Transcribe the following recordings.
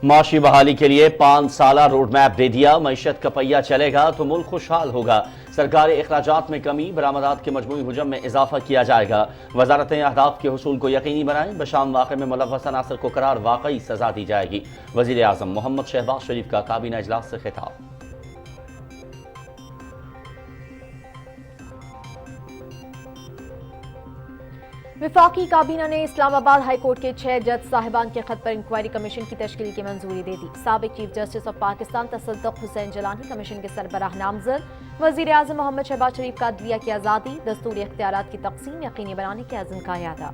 معاشی بحالی کے لیے 5 سالہ روڈ میپ دے دیا، معیشت کا پہیہ چلے گا تو ملک خوشحال ہوگا۔ سرکاری اخراجات میں کمی، برآمدات کے مجموعی حجم میں اضافہ کیا جائے گا۔ وزارتیں اہداف کے حصول کو یقینی بنائیں، بشام واقعے میں ملوث عناصر کو قرار واقعی سزا دی جائے گی۔ وزیر اعظم محمد شہباز شریف کا کابینہ اجلاس سے خطاب۔ وفاقی کابینہ نے اسلام آباد ہائی کورٹ کے 6 جج صاحبان کے خط پر انکوائری کمیشن کی تشکیل کی منظوری دے دی۔ سابق chief justice of Pakistan Tasadduq Hussain Jilani commission کے سربراہ نامزد۔ وزیر اعظم محمد شہباز شریف کا عدلیہ کی آزادی، دستوری اختیارات کی تقسیم یقینی بنانے کے عزم کا اعادہ۔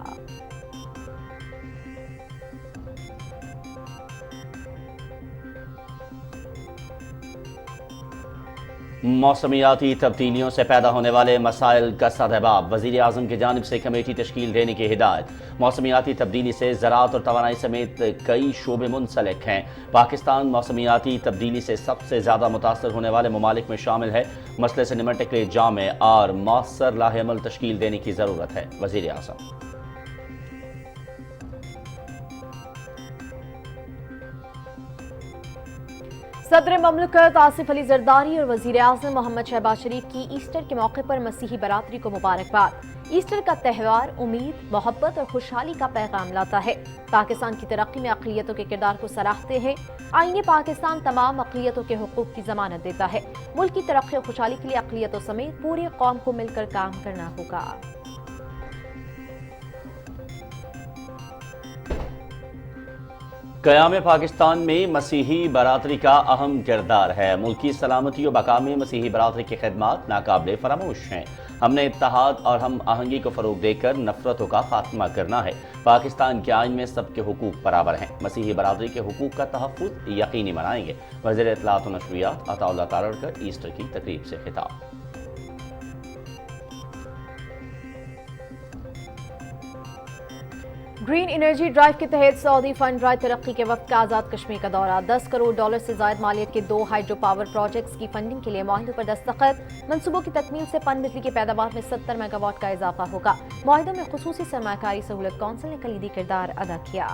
موسمیاتی تبدیلیوں سے پیدا ہونے والے مسائل کا سدباب، وزیر اعظم کی جانب سے کمیٹی تشکیل دینے کی ہدایت۔ موسمیاتی تبدیلی سے زراعت اور توانائی سمیت کئی شعبے منسلک ہیں۔ پاکستان موسمیاتی تبدیلی سے سب سے زیادہ متاثر ہونے والے ممالک میں شامل ہے۔ مسئلے سے نمٹنے کے لیے جامع اور مؤثر لاہ عمل تشکیل دینے کی ضرورت ہے: وزیر اعظم۔ صدر مملکت آصف علی زرداری اور وزیر اعظم محمد شہباز شریف کی ایسٹر کے موقع پر مسیحی برادری کو مبارکباد۔ ایسٹر کا تہوار امید، محبت اور خوشحالی کا پیغام لاتا ہے۔ پاکستان کی ترقی میں اقلیتوں کے کردار کو سراہتے ہیں۔ آئین پاکستان تمام اقلیتوں کے حقوق کی ضمانت دیتا ہے۔ ملک کی ترقی اور خوشحالی کے لیے اقلیتوں سمیت پوری قوم کو مل کر کام کرنا ہوگا۔ قیام پاکستان میں مسیحی برادری کا اہم کردار ہے۔ ملکی سلامتی و بقا میں مسیحی برادری کی خدمات ناقابل فراموش ہیں۔ ہم نے اتحاد اور ہم آہنگی کو فروغ دے کر نفرتوں کا خاتمہ کرنا ہے۔ پاکستان کے آئین میں سب کے حقوق برابر ہیں۔ مسیحی برادری کے حقوق کا تحفظ یقینی بنائیں گے۔ وزیر اطلاعات و نشریات عطا اللہ تارڑکر ایسٹر کی تقریب سے خطاب۔ گرین انرجی ڈرائیو کے تحت سعودی فنڈ رائے ترقی کے وفد کا آزاد کشمیر کا دورہ۔ 10 کروڑ ڈالر سے زائد مالیت کے 2 ہائیڈرو پاور پروجیکٹس کی فنڈنگ کے لیے معاہدوں پر دستخط۔ منصوبوں کی تکمیل سے پن بجلی کی پیداوار میں 70 میگا واٹ کا اضافہ ہوگا۔ معاہدوں میں خصوصی سرمایہ کاری سہولت کونسل نے کلیدی کردار ادا کیا۔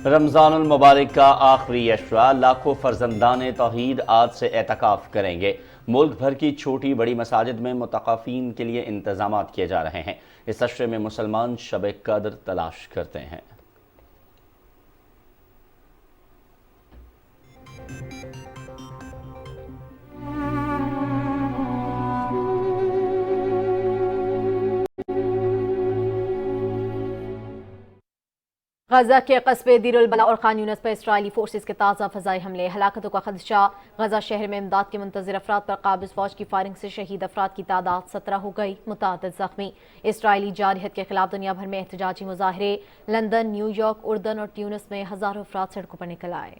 رمضان المبارک کا آخری عشرہ، لاکھوں فرزندان توحید آج سے اعتکاف کریں گے۔ ملک بھر کی چھوٹی بڑی مساجد میں معتکفین کے لیے انتظامات کیے جا رہے ہیں۔ اس عشرے میں مسلمان شب قدر تلاش کرتے ہیں۔ غزہ کے قصبے دیر البلح اور خان یونس پر اسرائیلی فورسز کے تازہ فضائی حملے، ہلاکتوں کا خدشہ۔ غزہ شہر میں امداد کے منتظر افراد پر قابض فوج کی فائرنگ سے شہید افراد کی تعداد 17 ہو گئی، متعدد زخمی۔ اسرائیلی جارحیت کے خلاف دنیا بھر میں احتجاجی مظاہرے، لندن، نیو یارک، اردن اور تیونس میں ہزاروں افراد سڑکوں پر نکل آئے۔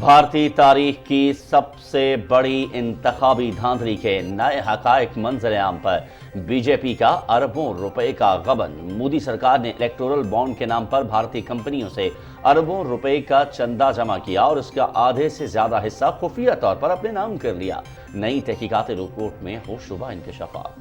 بھارتی تاریخ کی سب سے بڑی انتخابی دھاندلی کے نئے حقائق منظر عام پر، بی جے پی کا اربوں روپے کا غبن۔ مودی سرکار نے الیکٹورل بانڈ کے نام پر بھارتی کمپنیوں سے اربوں روپے کا چندہ جمع کیا اور اس کا آدھے سے زیادہ حصہ خفیہ طور پر اپنے نام کر لیا۔ نئی تحقیقاتی رپورٹ میں ہوشربا انکشافات۔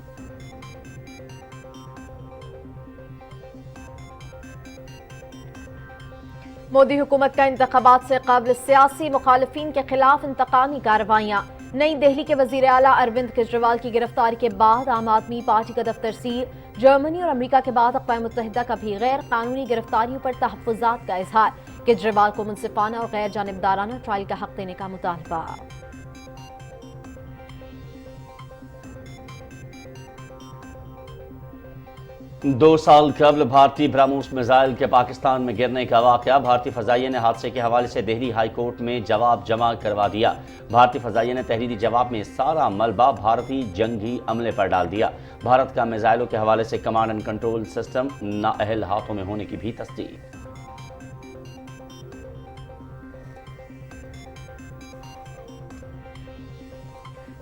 مودی حکومت کا انتخابات سے قبل سیاسی مخالفین کے خلاف انتقامی کارروائیاں۔ نئی دہلی کے وزیر اعلیٰ اروند کیجریوال کی گرفتاری کے بعد عام آدمی پارٹی کا دفتر سیل۔ جرمنی اور امریکہ کے بعد اقوام متحدہ کا بھی غیر قانونی گرفتاریوں پر تحفظات کا اظہار۔ کیجریوال کو منصفانہ اور غیر جانبدارانہ ٹرائل کا حق دینے کا مطالبہ۔ 2 سال قبل بھارتی برہموس میزائل کے پاکستان میں گرنے کا واقعہ، بھارتی فضائیہ نے حادثے کے حوالے سے دہلی ہائی کورٹ میں جواب جمع کروا دیا۔ بھارتی فضائیہ نے تحریری جواب میں سارا ملبہ بھارتی جنگی عملے پر ڈال دیا۔ بھارت کا میزائلوں کے حوالے سے کمانڈ اینڈ کنٹرول سسٹم نااہل ہاتھوں میں ہونے کی بھی تصدیق۔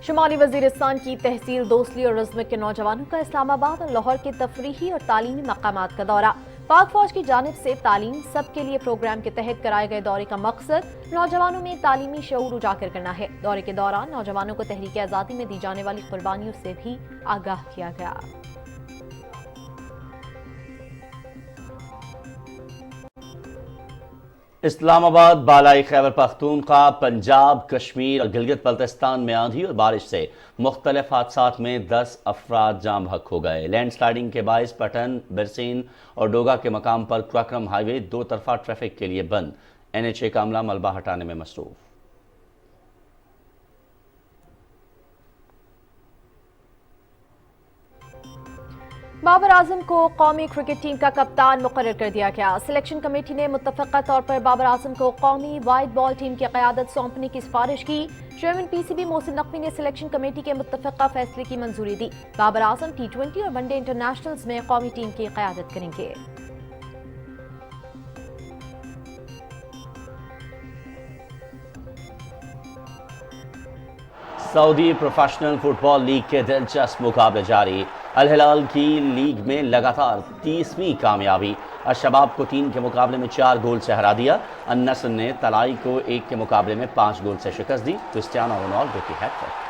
شمالی وزیرستان کی تحصیل دوسلی اور رزمک کے نوجوانوں کا اسلام آباد اور لاہور کے تفریحی اور تعلیمی مقامات کا دورہ۔ पाक फौज की जानिब से तालीम सबके लिए प्रोग्राम के तहत कराए गए दौरे का मकसद नौजवानों में तालीमी शऊर उजागर करना है। दौरे के दौरान नौजवानों को तहरीक आज़ादी में दी जाने वाली कुर्बानियों से भी आगाह किया गया। इस्लामाबाद, बालाई खैबर पख्तूनख्वा, पंजाब, कश्मीर और गिलगित बल्तिस्तान में आंधी और बारिश से मुख्तलिफ हादसात में 10 अफराद जाम हक हो गए। लैंड स्लाइडिंग के बायस पटन, बिरसीन और डोगा के मकाम पर क्रक्रम हाईवे दो तरफा ट्रैफिक के लिए बंद। NHA का अमला मलबा हटाने में मसरूफ। बाबर आजम को कौमी क्रिकेट टीम का कप्तान मुकर्रर कर दिया गया। सिलेक्शन कमेटी ने मुत्तफ़क़ा तौर पर बाबर आजम को कौमी वाइड बॉल टीम की क़यादत सौंपने की सिफारिश की। चेयरमैन PCB मोहसिन नकवी ने सिलेक्शन कमेटी के मुत्तफ़क़ा फैसले की मंजूरी दी। बाबर आजम T20 और वनडे इंटरनेशनल्स में कौमी टीम की क़यादत करेंगे। सऊदी प्रोफेशनल फुटबॉल लीग के दिलचस्प मुकाबले जारी। अल हिलाल की लीग में लगातार 30वीं कामयाबी। अल-शबाब को 3 के मुकाबले में 4 गोल से हरा दिया। अन-नस्र ने तलाई को 1 के मुकाबले में 5 गोल से शिकस्त दी। क्रिस्टियानो रोनाल्डो की हैट्रिक।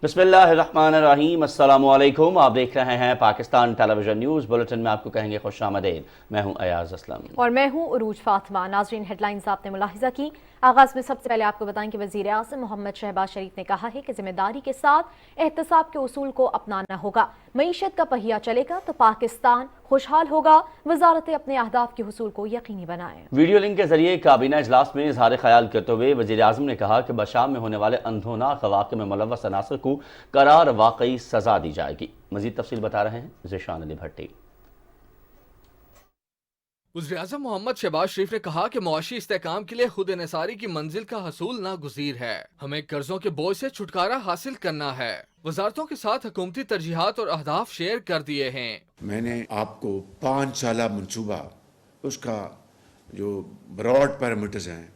बिस्मिल्लाहिर्रहमानिर्रहीम, अस्सलामुअलैकुम। आप देख रहे हैं पाकिस्तान टेलीविजन न्यूज़ बुलेटिन में आपको कहेंगे खुशामदीद। मैं हूं अयाज असलम और मैं हूं उरूज फातिमा। नाज़रीन, हेडलाइंस आपने मुलाहिजा की। आगाज में सबसे पहले आपको बताएं कि वज़ीर आज़म मोहम्मद शहबाज शरीफ ने कहा है कि जिम्मेदारी के साथ एहतसाब के उसूल को अपनाना होगा। मईशत का पहिया चलेगा तो पाकिस्तान खुशहाल होगा। वजारतें अपने अहदाफ के हुसूल को यकीनी बनाएं। वीडियो लिंक के जरिए काबीना इजलास में इजहार ख्याल करते हुए वज़ीर आज़म ने कहा कि बशाम में होने वाले अंधोनाक वाक़े में मुलव्वस अनासर को करार वाकई सजा दी जाएगी। मज़ीद तफसील बता रहे हैं ज़िशान अली भट्टी। वज़ीर-ए-आज़म मोहम्मद शहबाज शरीफ ने कहा कि मुआशी इस्तेहकाम के लिए खुद इन्हिसारी की मंजिल का हसूल नागुज़ीर है। हमें कर्जों के बोझ से छुटकारा हासिल करना है। वजारतों के साथ हुकूमती तरजीहात और अहदाफ शेयर कर दिए हैं। मैंने आपको 5 साला मनसूबा, उसका जो ब्रॉड पैरामीटर्स हैं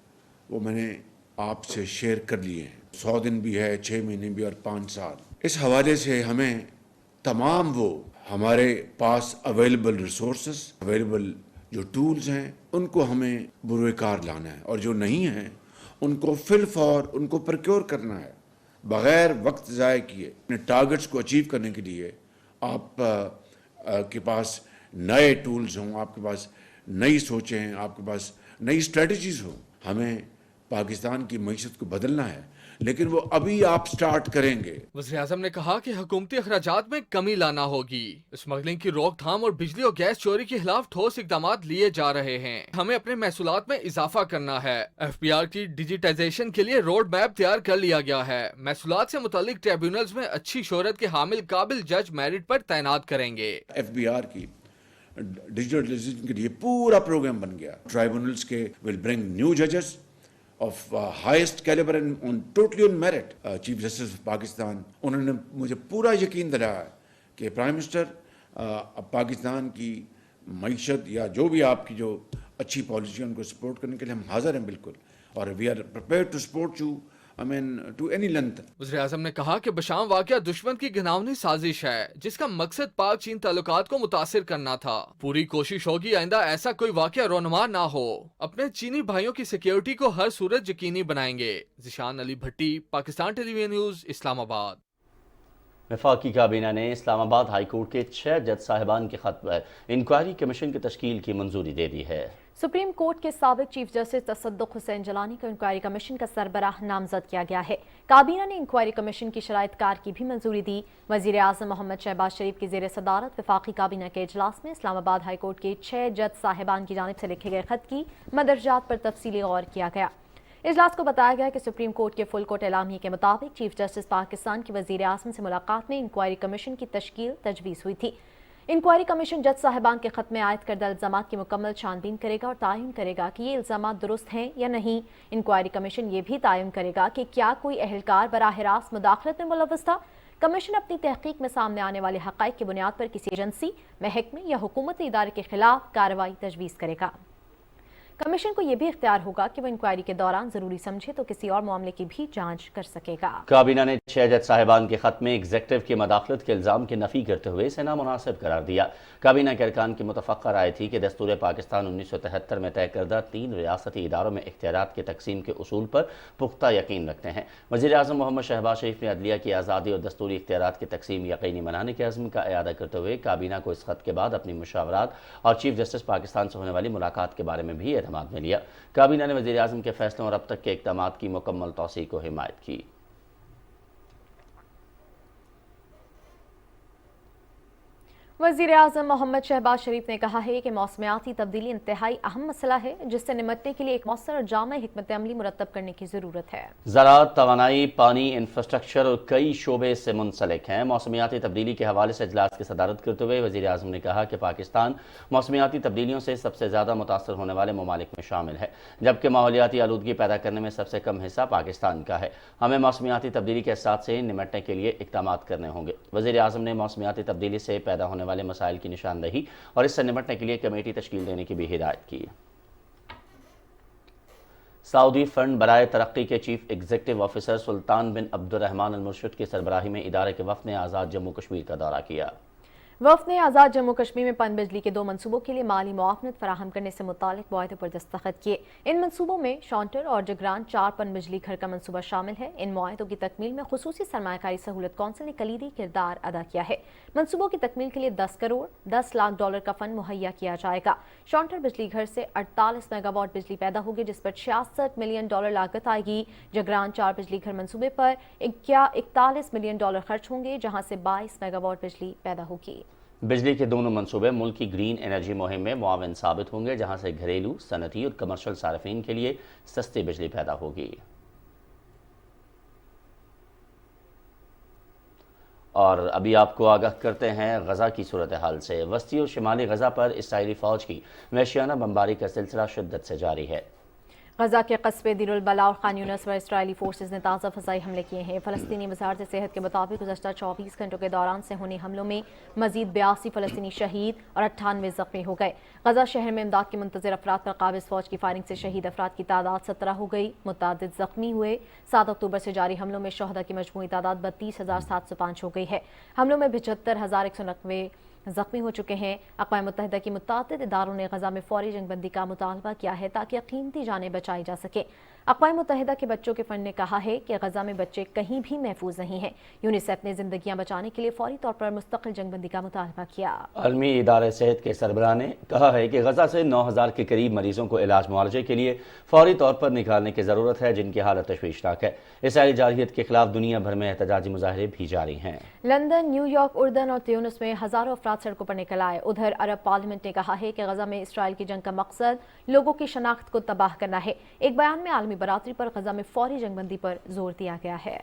वो मैंने आपसे शेयर कर लिए हैं। 100 दिन भी है, 6 महीने भी और 5 साल। इस हवाले से हमें तमाम वो हमारे पास अवेलेबल रिसोर्सेस, अवेलेबल जो टूल्स हैं उनको हमें बुरोकार लाना है और जो नहीं हैं उनको फिल फॉर उनको प्रक्योर करना है बग़ैर वक्त ज़ाय किए। अपने टारगेट्स को अचीव करने के लिए आप के पास नए टूल्स हों, आपके पास नई सोचें हैं, आपके पास नई स्ट्रेटजीज़ हों। हमें पाकिस्तान की मईशत को बदलना है, लेकिन वो अभी आप स्टार्ट करेंगे। वज़ीर-ए-आज़म ने कहा कि हुकूमती अखराजात में कमी लाना होगी। स्मगलिंग की रोकथाम और बिजली और गैस चोरी के खिलाफ ठोस इकदाम लिए जा रहे हैं। हमें अपने महसूलात में इजाफा करना है। FBR की डिजिटाइजेशन के लिए रोड मैप तैयार कर लिया गया है। महसूलात से मुतालिक ट्रिब्यूनल्स में अच्छी शोहरत के हामिल काबिल जज मेरिट पर तैनात करेंगे। FBR की डिजिटलाइजेशन के लिए पूरा प्रोग्राम बन गया। ट्राइब्यूनल्स के विल ब्रिंग न्यू जजेस of highest caliber and on totally on merit. Chief justice of Pakistan, उन्होंने मुझे पूरा यकीन दिलाया है कि प्राइम मिनिस्टर अब पाकिस्तान की मईशत या जो भी आपकी जो अच्छी पॉलिसी है उनको सपोर्ट करने के लिए हम हाजिर हैं बिल्कुल, और we are prepared to support you to any length. वज़ीर-ए-आज़म ने कहा कि बशाम वाक़या दुश्मन की घिनौनी साजिश है जिसका मकसद पाक चीन ताल्लुकात को मुतासिर करना था। पूरी कोशिश होगी आइंदा ऐसा कोई वाक़या रोनुमा ना हो। अपने चीनी भाइयों की सिक्योरिटी को हर सूरत यकीनी बनाएंगे। ज़िशान अली भट्टी, पाकिस्तान टेलीविजन न्यूज़, इस्लामाबाद। वफाकी काबीना ने इस्लामाबाद हाई कोर्ट के 6 जज साहिबान के खत पर इंक्वायरी कमीशन की तश्कील की मंजूरी दे दी है। सुप्रीम कोर्ट के साबिक चीफ जस्टिस तसद्दुक़ हुसैन जलानी को इंक्वायरी कमीशन का सरबराह नामजद किया गया है। काबीना ने इंक्वायरी कमीशन की शराइत कार की भी मंजूरी दी। वज़ीर आज़म मोहम्मद शहबाज शरीफ की ज़ेर सदारत वफाकी काबीना के इजलास में इस्लामाबाद हाई कोर्ट के 6 जज साहिबान की जानिब से लिखे गए खत की मदरजात पर तफसीली गौर किया गया। इजलास को बताया गया कि सुप्रीम कोर्ट के फुल कोर्ट एलामिया के मुताबिक चीफ जस्टिस पाकिस्तान की वज़ीर आज़म से मुलाकात में इंक्वायरी कमीशन की तश्कील तजवीज़ हुई थी। इंक्वायरी कमीशन जज साहिबान के खत में आयद करदा इल्जामात की मुकम्मल छानबीन करेगा और तयन करेगा कि ये इल्जामात दुरुस्त हैं या नहीं। इंक्वायरी कमीशन ये भी तयन करेगा कि क्या कोई अहलकार बराह रास्त मुदाखलत में मुलव्वस था। कमीशन अपनी तहकीक में सामने आने वाले हक़ाइक़ की बुनियाद पर किसी एजेंसी, महकमे या हुकूमती इदारे के खिलाफ कार्रवाई तजवीज़ करेगा। कमीशन को यह भी इख्तियार होगा कि वो इंक्वायरी के दौरान जरूरी समझे तो किसी और मामले की भी जांच कर सकेगा। काबीना ने 6 जज साहिबान के खत में एग्जेक्टिव की मदाखलत के इल्ज़ाम की नफ़ी करते हुए इसे नामुनासिब करार दिया। काबीना के अरकान की मुतफ़क्का राय थी कि दस्तूर पाकिस्तान 1973 में तय करदा 3 रियासती इदारों में इख्तियारात की तकसीम के उसूल पर पुख्ता यकीन रखते हैं। वज़ीर आज़म मोहम्मद शहबाज शरीफ ने अदलिया की आज़ादी और दस्तूरी इख्तियारात की तकसीम यकीनी बनाने के अज़्म का इआदा करते हुए काबीना को इस खत के बाद अपनी मुशावरात और चीफ जस्टिस पाकिस्तान से होने वाली मुलाकात के बारे में भी एतमाद में लिया। काबीना ने वज़ीर आज़म के फैसलों और अब तक के इक़दामात की मुकम्मल तौसीक़ को हिमायत की। वज़ीर आज़म मोहम्मद शहबाज शरीफ ने कहा है कि मौसमियाती तब्दीली इंतहाई अहम मसला है जिससे निपटने के लिए एक मौसर और जामा हिकमत अमली मुरतब करने की ज़रूरत है। ज़राअत, तवानाई, पानी, इंफ्रास्ट्रक्चर और कई शोबे इससे मुंसलिक हैं। मौसमियाती तब्दीली के हवाले से इजलास की सदारत करते हुए वज़ीर आज़म ने कहा कि पाकिस्तान मौसमियाती तब्दीलियों से सबसे ज़्यादा मुतासर होने वाले ममालिक में शामिल है, जबकि माहौलियाती आलूदगी पैदा करने में सबसे कम हिस्सा पाकिस्तान का है। हमें मौसमियाती तब्दीली के साथ से निपटने के लिए इक़दामात करने होंगे। वज़ीर आज़म ने मौसमियाती तब्दीली से पैदा होने वाले मसाइल की निशानदही और इससे निपटने के लिए कमेटी तश्कील देने की भी हिदायत की। सऊदी फंड बराए तरक्की के चीफ एग्जीक्यूटिव ऑफिसर सुल्तान बिन अब्दुर्रहमान अल मुर्शिद की सरबराही में इदारे के वफ़द ने आज़ाद जम्मू कश्मीर का दौरा किया। वफ़द ने आज़ाद जम्मू कश्मीर में पन बिजली के 2 मनसूबों के लिए माली मुआवनत फराहम करने से मुतालिक मुआहदे पर दस्तखत किए। इन मनसूबों में शॉन्टर और जगरान 4 पन बिजली घर का मनसूबा शामिल है। इन मुआहदों की तकमील में खुसूसी सरमायाकारी सहूलत कौंसिल ने कलीदी किरदार अदा किया है। मनसूबों की तकमील के लिए 10 करोड़ 10 लाख डॉलर का फंड मुहैया किया जाएगा। शॉन्टर बिजली घर से 48 मेगावाट बिजली पैदा होगी, जिस पर 66 मिलियन डॉलर लागत आएगी। जगरान 4 बिजली घर मनसूबे पर 41 मिलियन डॉलर खर्च होंगे, जहां से 22 मेगावाट बिजली पैदा होगी। बिजली के दोनों मनसूबे मुल्क की ग्रीन एनर्जी मुहिम में मुआविन साबित होंगे, जहां से घरेलू, सनती और कमर्शल सार्फिन के लिए सस्ती बिजली पैदा होगी। और अभी आपको आगाह करते हैं गजा की सूरत हाल से। वस्ती और शिमाली गजा पर इसराइली फौज की वहशियाना बमबारी का सिलसिला शिद्दत से जारी है। गजा के कस्बे दिरुल बला और खान यूनिस पर इसराइली फोर्सेज ने ताज़ा फ़ज़ाई हमले किए हैं। फ़लस्तीनी वज़ारत सेहत के मुताबिक गुज़श्ता 24 घंटों के दौरान से होने हमलों में मज़ीद 82 फ़लस्तीनी शहीद और 98 ज़ख्मी हो गए। गजा शहर में इमदाद के मुंतज़िर अफराद पर काबिज़ फ़ौज की फायरिंग से शहीद अफराद की तादाद 17 हो गई, मुतअद्दिद ज़ख्मी हुए। 7 अक्टूबर से जारी हमलों में शहदा की मजमूई तादाद 32,705 हो गई है। हमलों में 75,190 जख्मी हो चुके हैं। अक़वाम मुत्तहिदा की मुतादिद इदारों ने गजा में फौरी जंगबंदी का मुतालबा किया है ताकि कीमती जानें बचाई जा सके। अक़वाम मुत्तहिदा के बच्चों के फंड ने कहा है कि गजा में बच्चे कहीं भी महफूज नहीं हैं। यूनिसेफ ने जिंदगियां बचाने के लिए फौरी तौर पर मुस्तकिल जंगबंदी का मुतालबा किया। आलमी इदारे सेहत के सरबराह ने कहा है कि गजा से 9,000 के करीब मरीजों को इलाज मुआलजे के लिए फौरी तौर पर निकालने की ज़रूरत है, जिनकी हालत तशवीशनाक है। इसराइली जारहियत के खिलाफ दुनिया भर में एहतजाजी मुजाहरे भी जारी हैं। लंदन, न्यूयॉर्क, उर्दन और त्यूनिस में हज़ारों अफराद सड़कों पर निकल आए। उधर अरब पार्लियामेंट ने कहा है कि गजा में इसराइल की जंग का मकसद लोगों की शनाख्त को तबाह करना है। एक बयान में आलमी बरादरी पर गजा में फौरी जंगबंदी पर जोर दिया गया है।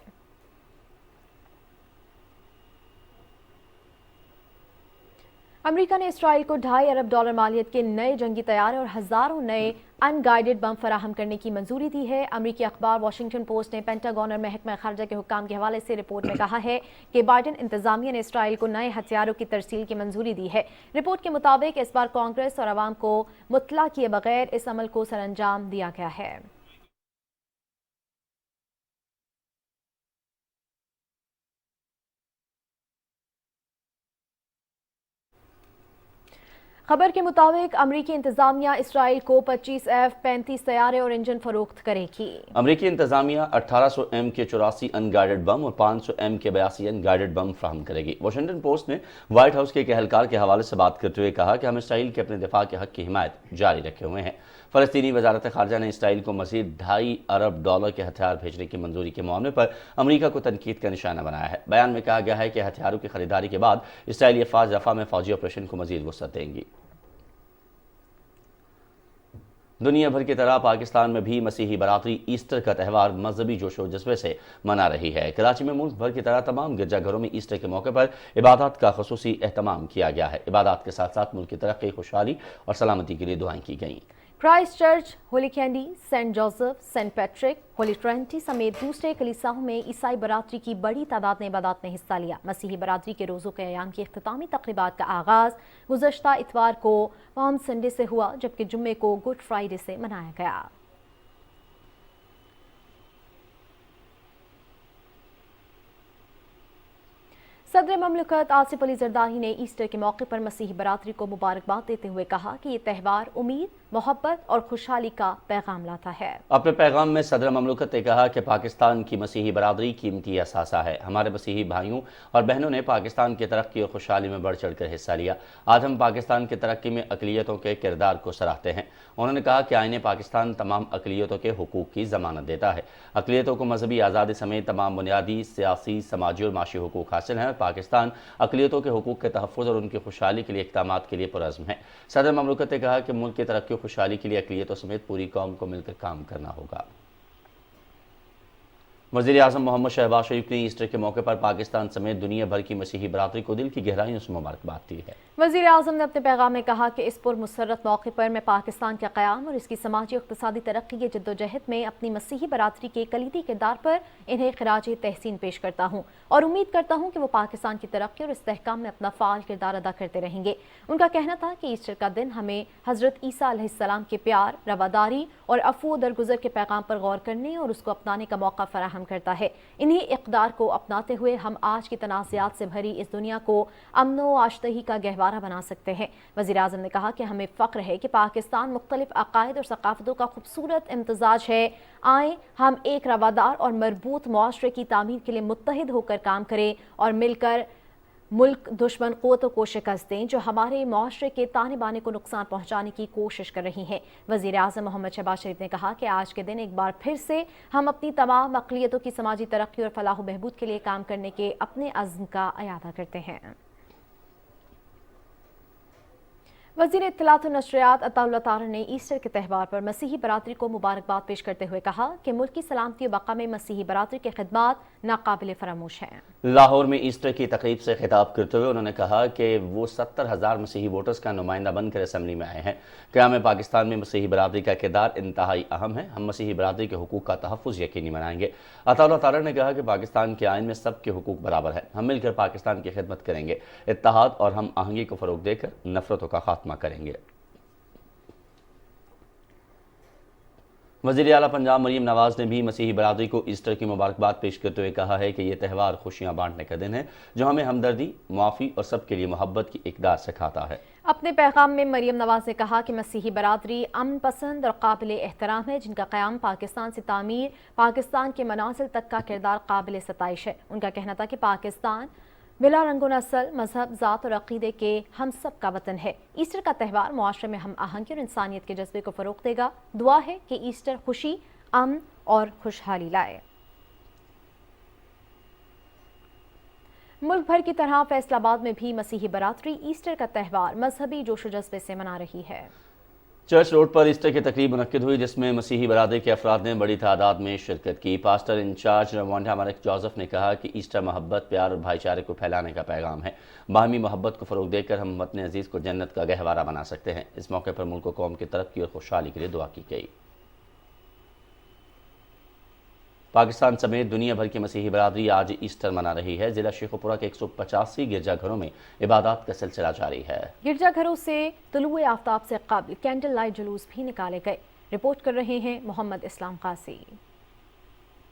अमेरिका ने इसराइल को $2.5 अरब मालियत के नए जंगी तैयारे और हजारों नए अनगाइडेड बम फराहम करने की मंजूरी दी है। अमेरिकी अखबार वॉशिंगटन पोस्ट ने पेंटागन और महकमा खारजा के हुक्काम के हवाले से रिपोर्ट में कहा है कि बाइडेन इंतजामिया ने इसराइल को नए हथियारों की तरसील की मंजूरी दी है। रिपोर्ट के मुताबिक इस बार कांग्रेस और अवाम को मुतला किए बगैर इस अमल को सरअंजाम दिया गया है। खबर के मुताबिक अमरीकी इंतजामिया इसराइल को 25 F-35 तैयारे और इंजन फरोख्त करेगी। अमरीकी इंतजामिया 1800M के 84 अनगाइडेड बम और 500M के 82 अनगाइडेड बम फ्राहम करेगी। वाशिंगटन पोस्ट ने व्हाइट हाउस के एक एहलकार के हवाले से बात करते हुए कहा कि हम इसराइल के अपने दिफा के हक की हिमायत जारी रखे हुए हैं। फ़लस्तीनी वजारत खारजा ने इसराइल को मज़ीद $2.5 अरब के हथियार भेजने की मंजूरी के मामले पर अमरीका को तनकीद का निशाना बनाया है। बयान में कहा गया है कि हथियारों की खरीदारी के बाद इसराइली अफवाज रफ़ा में फौजी ऑपरेशन को मज़ीद वुसअत देंगी। दुनिया भर की तरह पाकिस्तान में भी मसीही बरादरी ईस्टर का त्यौहार मजहबी जोशो जज्बे से मना रही है। कराची में मुल्क भर की तरह तमाम गिरजाघरों में ईस्टर के मौके पर इबादत का खुसूसी एहतमाम किया गया है। इबादत के साथ साथ मुल्क की तरक्की, खुशहाली और सलामती के लिए दुआएं की गईं। Christ Church, Holy Candy, Saint Joseph, Saint Patrick, Holy Trinity समेत दूसरे कलीसियाओं में ईसाई बरादरी की बड़ी तादाद ने इबादत में हिस्सा लिया। मसीही बरादरी के रोज़ों के अयाम की इख्तितामी तक़रीबात का आगाज़ गुज़श्ता इतवार को पाम संडे से हुआ, जबकि जुम्मे को गुड फ्राइडे से मनाया गया। सदर ममलकत आसिफ अली जरदारी ने ईस्टर के मौके पर मसीही बरादरी को मुबारकबाद देते हुए कहा कि ये त्यौहार उम्मीद, मोहब्बत और खुशहाली का पैगाम लाता है। अपने पैगाम में सदर ममलकत ने कहा कि पाकिस्तान की मसीही बरादरी कीमती असासा है। हमारे मसीही भाइयों और बहनों ने पाकिस्तान की तरक्की और खुशहाली में बढ़ चढ़ कर हिस्सा लिया। आज हम पाकिस्तान की तरक्की में अक़लियतों के किरदार को सराहते हैं। उन्होंने कहा कि आईने पाकिस्तान तमाम अक़लियतों के हुकूक की ज़मानत देता है। अक़लियतों को मजहबी आज़ादी समेत तमाम बुनियादी सियासी, समाजी और माशी हुकूक हासिल हैं। पाकिस्तान अक़लियतों के हुकूक के तहफ़्फ़ुज़ और उनकी खुशहाली के लिए इक़दामात के लिए पुरअज़्म है। सदर ममलकत ने कहा कि मुल्क की तरक्की और खुशहाली के लिए अक़लियतों समेत पूरी कौम को मिलकर काम करना होगा। वज़ीर आज़म मोहम्मद शहबाज शरीफ ने ईस्टर के मौके पर पाकिस्तान समेत दुनिया भर की मसीही बरादरी को दिल की गहराइयों से मुबारकबाद दी है। वज़ीर आज़म ने अपने पैगाम में कहा कि इस पुरमसरत मौके पर मैं पाकिस्तान के क़याम और इसकी समाजी और इक़्तिसादी तरक्की की जद्दोजहद में अपनी मसीही बरादरी के कलीदी किरदार पर इन्हें ख़िराज तहसीन पेश करता हूँ और उम्मीद करता हूँ कि वो पाकिस्तान की तरक्की और इस्तेहकाम में अपना फ़ाल किरदार अदा करते रहेंगे। उनका कहना था कि ईस्टर का दिन हमें हज़रत ईसा अलैहिस्सलाम के प्यार, रवादारी और अफ़ू दरगुज़र के पैगाम पर गौर करने और उसको अपनाने का मौका फराहम करता है। इन्हीं इक़दार को अपनाते हुए हम आज की तनाज़ात से भरी इस दुनिया को अमन व आश्तही का गहवारा बना सकते हैं। वज़ीर आज़म ने कहा कि हमें फ़ख्र है कि पाकिस्तान मुख्तलिफ अक़ायद और सक़ाफ़तों का खूबसूरत इम्तज़ाज है। आएँ हम एक रवादार और मरबूत मुआशरे की तामीर के लिए मुत्तहिद होकर काम करें और मिलकर मुल्क दुश्मन क़ुव्वतों को शिकस्त दें जो हमारे मुआशरे के ताने बाने को नुकसान पहुँचाने की कोशिश कर रही हैं। वज़ीर आज़म मोहम्मद शहबाज शरीफ ने कहा कि आज के दिन एक बार फिर से हम अपनी तमाम अक़लियतों की समाजी तरक्की और फलाह बहबूद के लिए काम करने के अपने अज़्म का अयादा करते हैं। वज़ीर इत्तलात और नशरियात अताउल्लाह तारा ने ईस्टर के त्यौहार पर मसीही बरादरी को मुबारकबाद पेश करते हुए कहा कि मुल्क की सलामती और बका में मसीही बरादरी के खिदमात नाकाबिल फरामोश हैं। लाहौर में ईस्टर की तकरीब से खिताब करते हुए उन्होंने कहा कि वो 70,000 मसीही वोटर्स का नुमाइंदा बनकर असम्बली में आए हैं। क़याम पाकिस्तान में मसीही बरादरी का किरदार इंतहाई अहम है। हम मसीही बरादरी के हुकूक का तहफ़्फ़ुज़ यकीनी बनाएंगे। अताउल्लाह तारा ने कहा कि पाकिस्तान के आइन में सबके हुकूक बराबर है। हम मिलकर पाकिस्तान की खिदमत करेंगे, इत्तेहाद और हम आहंगी को फ़रोग़ देकर नफ़रतों का खात्मा करेंगे। वज़ीर आला पंजाब मरीम नवाज़ ने भी मसीही बरादरी को ईस्टर की मुबारकबाद पेश करते हुए कहा है कि यह त्यौहार खुशियाँ बांटने का दिन है जो हमें हमदर्दी, मुआफ़ी और सबके लिए मोहब्बत की इक़दार सिखाता है। अपने पैगाम में मरीम नवाज़ ने कहा कि मसीही बरादरी अमन पसंद और काबिल एहतराम है, जिनका क़याम पाकिस्तान से तामीर, पाकिस्तान के मनासिल तक का किरदार काबिल सताइश है। उनका कहना था कि पाकिस्तान बिला रंगो नस्ल, मजहब, ज़ात और अक़ीदे के हम सब का वतन है। ईस्टर का त्यौहार मुआशरे में हम आहंगी और इंसानियत के जज्बे को फ़रोग़ देगा। दुआ है कि ईस्टर खुशी, अमन और खुशहाली लाए। मुल्क भर की तरह फैसलाबाद में भी मसीही बरादरी ईस्टर का त्यौहार मजहबी जोश व जज्बे से मना रही है। चर्च रोड पर ईस्टर की तकरीब मुनक्किद हुई जिसमें मसीही बरादरी के अफराद ने बड़ी तादाद में शिरकत की। पास्टर इंचार्ज रवांडा मलिक जोसेफ ने कहा कि ईस्टर मोहब्बत, प्यार और भाईचारे को फैलाने का पैगाम है। बाहमी मोहब्बत को फ़रोग़ देकर हम वतन अजीज़ को जन्नत का गहवारा बना सकते हैं। इस मौके पर मुल्क व कौम की तरक्की और खुशहाली के लिए दुआ की गई। पाकिस्तान समेत दुनिया भर की मसीही बरादरी आज ईस्टर मना रही है। जिला शेखुपुरा के 185 गिरजाघरों में इबादत का सिलसिला जारी है। गिरजाघरों से तुलुए आफ्ताब से कबल कैंडल लाइट जुलूस भी निकाले गए। रिपोर्ट कर रहे हैं मोहम्मद इस्लाम कासी।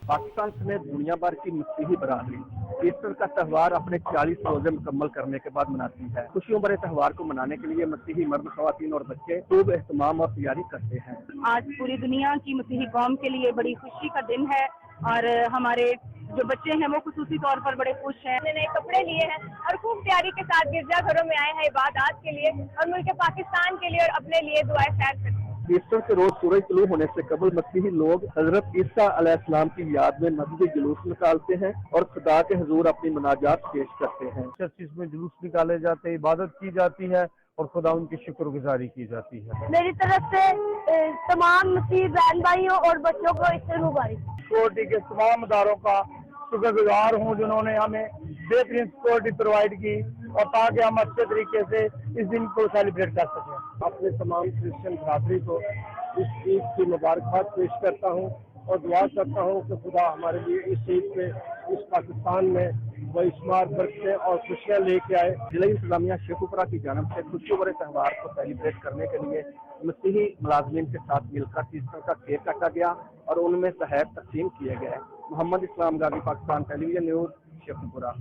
पाकिस्तान समेत दुनिया भर की मसीही बरादरी ईस्टर का त्यौहार अपने 40 रोजे मुकम्मल करने के बाद मनाती है। खुशियों भरे त्यौहार को मनाने के लिए मसीही मर्द, ख़वातीन और बच्चे खूब एहतमाम और तैयारी करते हैं। आज पूरी दुनिया की मसीही कौम के लिए बड़ी खुशी का दिन है और हमारे जो बच्चे हैं वो खुसूसी तौर पर बड़े खुश हैं। नए कपड़े लिए हैं और खूब तैयारी के साथ गिरजाघरों में आए हैं इबादत के लिए और मुल्क पाकिस्तान के लिए और अपने लिए दुआएं खैर करते हैं। ईस्टर के रोज सूरज तुलू होने से कबल मसीही लोग हजरत ईसा अलैहिस्सलाम की याद में मस्जिद जुलूस निकालते हैं और खुदा के हुजूर अपनी मनाजात पेश करते हैं। चर्चिस में जुलूस निकाले जाते हैं, इबादत की जाती है और खुदा उनकी शुक्रगुजारी की जाती है। मेरी तरफ से तमाम मसीह बहन भाइयों और बच्चों को ईस्टर मुबारक। सिक्योरिटी के तमाम इदारों का शुक्रगुजार हूँ जिन्होंने हमें बेहतरीन सिक्योरिटी प्रोवाइड की और ताकि हम अच्छे तरीके से इस दिन को सेलिब्रेट कर सकें। अपने तमाम क्रिश्चियन बरादरी को इस ईद की मुबारकबाद पेश करता हूँ और दुआ करता हूँ कि खुदा हमारे लिए इस ईद पे इस पाकिस्तान में बेशुमार बरकतें और खुशियाँ लेके आए। जिला इंतजामिया शेखुपुरा की जानब से खुशियों भरे त्यौहार को सेलिब्रेट करने के लिए मसीही मुलाजमीन के साथ मिलकर ईस्टर का केक काटा गया और उनमें तहत तकसीम किए गए। Mohammad Islam Ghazi, Pakistan television news, Sheikhupura.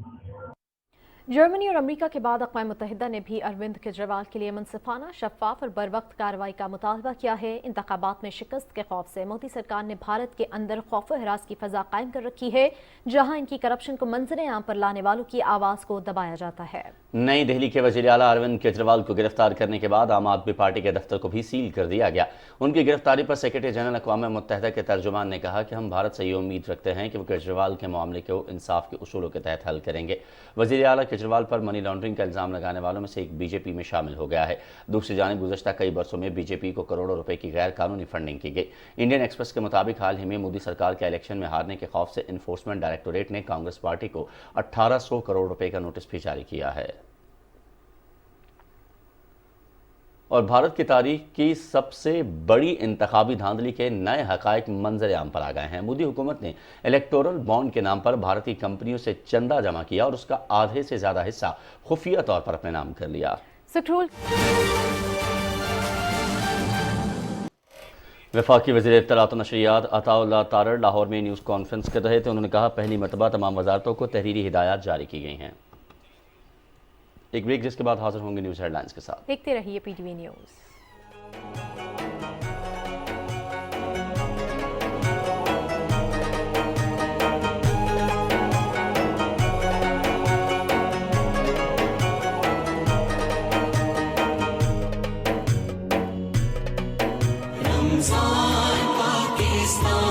Germany और अमेरिका के बाद अक़वाम मुत्तहिदा ने भी अरविंद केजरीवाल के लिए मुनसिफाना, शफ़ाफ और बरवक्त कार्रवाई का मुतालबा किया है। इंतखाबात में शिकस्त के खौफ से मोदी सरकार ने भारत के अंदर खौफ व हिरास की फ़ज़ा कायम कर रखी है, जहां इनकी करप्शन को मंजर आम पर लाने वालों की आवाज़ को दबाया जाता है। नई दिल्ली के वज़ीर आला अरविंद केजरीवाल को गिरफ्तार करने के बाद आम आदमी पार्टी के दफ्तर को भी सील कर दिया गया। उनकी गिरफ्तारी पर सेक्रेटरी जनरल अक़वाम मुत्तहिदा के तर्जुमान ने कहा कि हम भारत से ये उम्मीद रखते हैं कि वो केजरीवाल के मामले को इंसाफ के उसूलों के तहत हल करेंगे। वज़ीर आला केजरीवाल पर मनी लॉन्ड्रिंग का इल्ज़ाम लगाने वालों में से एक बीजेपी में शामिल हो गया है। दूसरी जानिब गुज़श्ता कई बरसों में बीजेपी को करोड़ों रुपए की गैर कानूनी फंडिंग की गई। इंडियन एक्सप्रेस के मुताबिक हाल ही में मोदी सरकार के इलेक्शन में हारने के खौफ से इन्फोर्समेंट डायरेक्टोरेट ने कांग्रेस पार्टी को 1800 करोड़ रुपए का नोटिस भी जारी किया है। और भारत की तारीख की सबसे बड़ी इंतखाबी धांधली के नए हकायक मंजर आम पर आ गए हैं। मोदी हुकूमत ने इलेक्टोरल बॉन्ड के नाम पर भारतीय कंपनियों से चंदा जमा किया और उसका आधे से ज्यादा हिस्सा खुफिया तौर पर अपने नाम कर लिया। वफाकी वज़ीर इत्तलात व नशरियात अताउल्लाह तारड़ लाहौर में न्यूज़ कॉन्फ्रेंस कर रहे थे। उन्होंने कहा पहली मरतबा तमाम वजारतों को तहरीरी हिदायत जारी की गई हैं। एक ब्रेक जिसके बाद हाजिर होंगे न्यूज़ हेडलाइंस के साथ। देखते रहिए पीटीवी न्यूज़। रमज़ान पाकिस्तान।